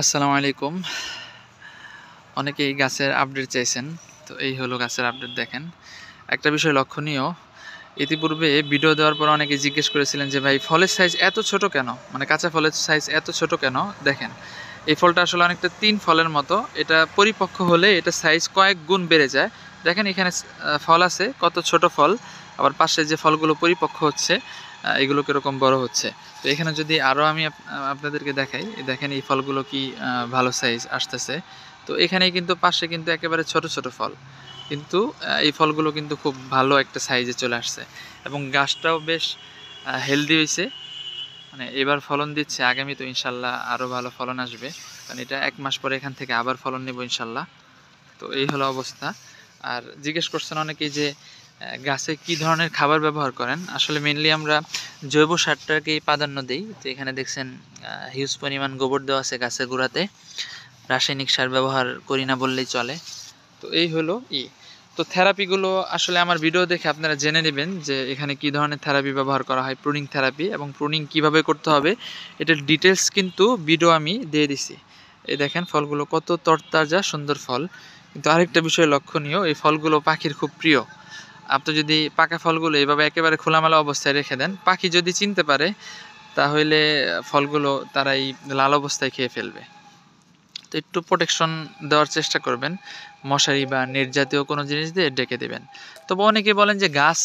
আসসালামু আলাইকুম। অনেকেই গাছের আপডেট চাইছেন, তো এই হলো গাছের আপডেট। দেখেন, একটা বিষয় লক্ষণীয়, ইতিপূর্বে ভিডিও দেওয়ার পর অনেকে জিজ্ঞেস করেছিলেন যে ভাই ফলের সাইজ এত ছোট কেন, মানে কাঁচা ফলের সাইজ এত ছোট কেন। দেখেন, এই ফলটা আসলে অনেকটা তিন ফলের মতো। এটা পরিপক্ক হলে এটা সাইজ কয়েক গুণ বেড়ে যায়। দেখেন এখানে ফল আছে, কত ছোট ফল, আবার পাশে যে ফলগুলো পরিপক্ক হচ্ছে এগুলো কীরকম বড় হচ্ছে। তো এখানে যদি আরও আমি আপনাদেরকে দেখাই, দেখেন এই ফলগুলো কি ভালো সাইজ আসতেছে। তো এখানেই কিন্তু পাশে কিন্তু একেবারে ছোট ছোট ফল, কিন্তু এই ফলগুলো কিন্তু খুব ভালো একটা সাইজে চলে আসছে এবং গাছটাও বেশ হেলদি হয়েছে। মানে এবার ফলন দিচ্ছে, আগামী তো ইনশাল্লাহ আরও ভালো ফলন আসবে, কারণ এটা 1 মাস পরে এখান থেকে আবার ফলন নেব ইনশাল্লাহ। তো এই হলো অবস্থা। আর জিজ্ঞেস করছেন অনেকেই যে গাছে কি ধরনের খাবার ব্যবহার করেন। আসলে মেনলি আমরা জৈব সারটাকেই প্রাধান্য দিই। তো এখানে দেখছেন হিউজ পরিমাণ গোবর দেওয়া আছে গাছের গোড়াতে, রাসায়নিক সার ব্যবহার করি না বললেই চলে। তো এই হলো তো থেরাপিগুলো আসলে আমার ভিডিও দেখে আপনারা জেনে নেবেন যে এখানে কি ধরনের থেরাপি ব্যবহার করা হয়, প্রুনিং থেরাপি, এবং প্রুনিং কিভাবে করতে হবে এটার ডিটেলস কিন্তু ভিডিও আমি দিয়ে দিছি। এই দেখেন ফলগুলো কত তরতাজা সুন্দর ফল। কিন্তু আরেকটা বিষয় লক্ষণীয়, এই ফলগুলো পাখির খুব প্রিয়। আপনি যদি পাকা ফলগুলো এভাবে একেবারে খোলামেলা অবস্থায় রেখে দেন, পাখি যদি চিনতে পারে তাহলে ফলগুলো তারা এই লাল অবস্থায় খেয়ে ফেলবে। তো একটু প্রোটেকশন দেওয়ার চেষ্টা করবেন, মশারি বা নেট জাতীয় কোনো জিনিস দিয়ে ডেকে দেবেন। তবে অনেকে বলেন যে গাছ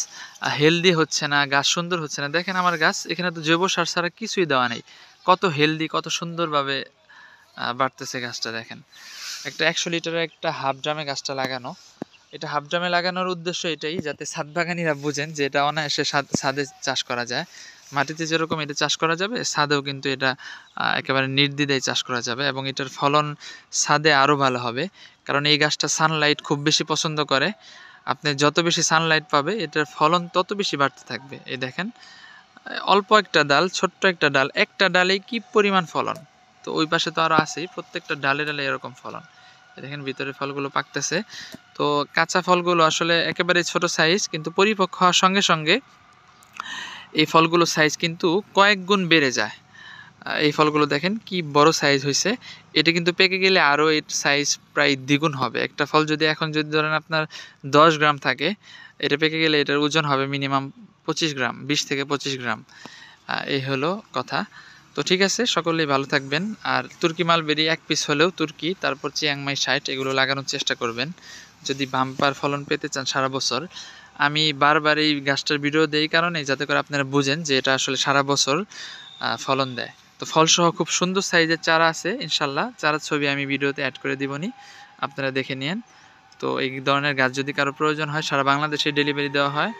হেলদি হচ্ছে না, গাছ সুন্দর হচ্ছে না। দেখেন আমার গাছ, এখানে তো জৈব সার ছাড়া কিছুই দেওয়া নেই, কত হেলদি, কত সুন্দরভাবে বাড়তেছে গাছটা। দেখেন, একটা 100 লিটারের একটা হাফ ড্রামে গাছটা লাগানো। এটা হাফ ড্রামে লাগানোর উদ্দেশ্য এটাই, যাতে ছাদ বাগানিরা বুঝেন যে এটা অনায়াসে ছাদে চাষ করা যায়। মাটিতে যেরকম এটা চাষ করা যাবে, ছাদেও কিন্তু এটা একেবারে নির্দ্বিধায় চাষ করা যাবে, এবং এটার ফলন ছাদে আরও ভালো হবে। কারণ এই গাছটা সানলাইট খুব বেশি পছন্দ করে। আপনি যত বেশি সানলাইট পাবে এটার ফলন তত বেশি বাড়তে থাকবে। এই দেখেন, অল্প একটা ডাল, ছোট্ট একটা ডাল, একটা ডালেই কি পরিমাণ ফলন। তো ওই পাশে তো আরও আছেই, প্রত্যেকটা ডালে ডালে এরকম ফলন। দেখেন ভিতরে ফলগুলো পাকতেছে। তো কাঁচা ফলগুলো আসলে একেবারে ছোট সাইজ, কিন্তু পরিপক্ক হওয়ার সঙ্গে সঙ্গে এই ফলগুলো সাইজ কিন্তু কয়েক গুণ বেড়ে যায়। এই ফলগুলো দেখেন কি বড় সাইজ হয়েছে। এটা কিন্তু পেকে গেলে আরও এর সাইজ প্রায় দ্বিগুণ হবে। একটা ফল যদি এখন যদি ধরেন আপনার 10 গ্রাম থাকে, এটা পেকে গেলে এটার ওজন হবে মিনিমাম 25 গ্রাম, 20 থেকে 25 গ্রাম। এই হলো কথা। তো ঠিক আছে, সকলেই ভালো থাকবেন। আর তুর্কি মালবেরি 1 পিস হলেও তুর্কি, তারপর চিয়াংমাই 60 এগুলো লাগানোর চেষ্টা করবেন যদি বাম্পার ফলন পেতে চান সারা বছর। আমি বারবার এই গাছটার ভিডিও দেই কারণে, যাতে করে আপনারা বুঝেন যে এটা আসলে সারা বছর ফলন দেয়। তো ফলসহ খুব সুন্দর সাইজের চারা আছে ইনশাল্লাহ, চারার ছবি আমি ভিডিওতে অ্যাড করে দিবনি, আপনারা দেখে নিন। তো এই ধরনের গাছ যদি কারো প্রয়োজন হয়, সারা বাংলাদেশে ডেলিভারি দেওয়া হয়,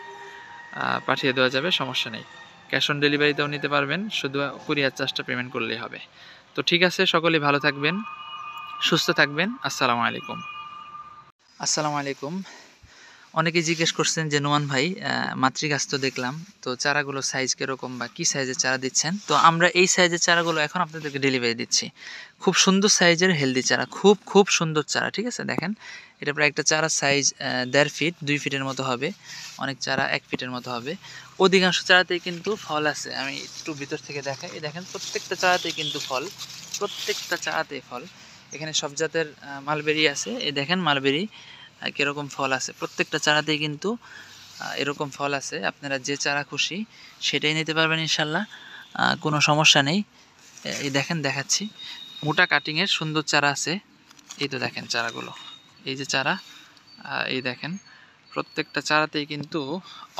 পাঠিয়ে দেওয়া যাবে, সমস্যা নেই। ক্যাশ অন ডেলিভারিতেও নিতে পারবেন, শুধু কুরিয়ার চার্জটা পেমেন্ট করলেই হবে। তো ঠিক আছে, সকলেই ভালো থাকবেন, সুস্থ থাকবেন। আসসালামু আলাইকুম। আসসালামু আলাইকুম। অনেকেই জিজ্ঞেস করছেন যে নোমান ভাই, মাতৃগাছ তো দেখলাম, তো চারাগুলো সাইজ কীরকম বা কী সাইজের চারা দিচ্ছেন। তো আমরা এই সাইজের চারাগুলো এখন আপনাদেরকে ডেলিভারি দিচ্ছি। খুব সুন্দর সাইজের হেলদি চারা, খুব খুব সুন্দর চারা। ঠিক আছে, দেখেন এটা প্রায় একটা চারার সাইজ 1.5 ফিট, 2 ফিটের মতো হবে। অনেক চারা 1 ফিটের মতো হবে। অধিকাংশ চারাতেই কিন্তু ফল আছে। আমি একটু ভিতর থেকে দেখাই। এই দেখেন প্রত্যেকটা চারাতেই কিন্তু ফল, প্রত্যেকটা চারাতেই ফল। এখানে সব জাতের মালবেরি আছে। এই দেখেন মালবেরি কীরকম ফল আছে, প্রত্যেকটা চারাতেই কিন্তু এরকম ফল আছে। আপনারা যে চারা খুশি সেটাই নিতে পারবেন ইনশাল্লাহ, কোনো সমস্যা নেই। এই দেখেন দেখাচ্ছি, মোটা কাটিংয়ের সুন্দর চারা আছে। এই তো দেখেন চারাগুলো, এই যে চারা, এই দেখেন প্রত্যেকটা চারাতেই কিন্তু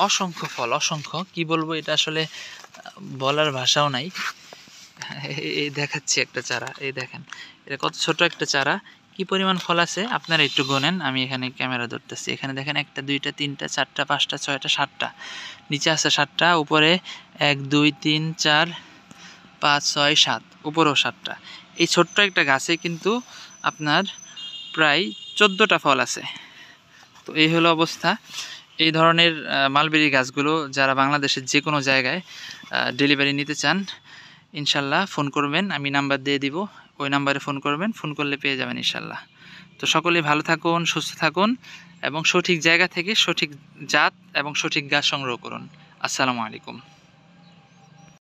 অসংখ্য ফল, অসংখ্য, কি বলবো এটা আসলে বলার ভাষাও নাই। এই দেখাচ্ছি একটা চারা, এই দেখেন এটা কত ছোট একটা চারা, কি পরিমাণ ফল আছে আপনারা একটু গোনেন। আমি এখানে ক্যামেরা ধরতেছি, এখানে দেখেন 1টা 2টা 3টা 4টা 5টা 6টা 7টা, নিচে আছে 7টা, উপরে 1 2 3 4 5 6 7, উপরেও 7টা। এই ছোট্ট একটা গাছে কিন্তু আপনার প্রায় 14টা ফল আছে। তো এই হলো অবস্থা। এই ধরনের মালবেরি গাছগুলো যারা বাংলাদেশের যে কোনো জায়গায় ডেলিভারি নিতে চান, ইনশাল্লাহ ফোন করবেন, আমি নাম্বার দিয়ে দিব, ওই নাম্বারে ফোন করবেন, ফোন করলে পেয়ে যাবেন ইনশাল্লাহ। তো সকলেই ভালো থাকুন, সুস্থ থাকুন, এবং সঠিক জায়গা থেকে সঠিক জাত এবং সঠিক গাছ সংগ্রহ করুন। আসসালামু আলাইকুম।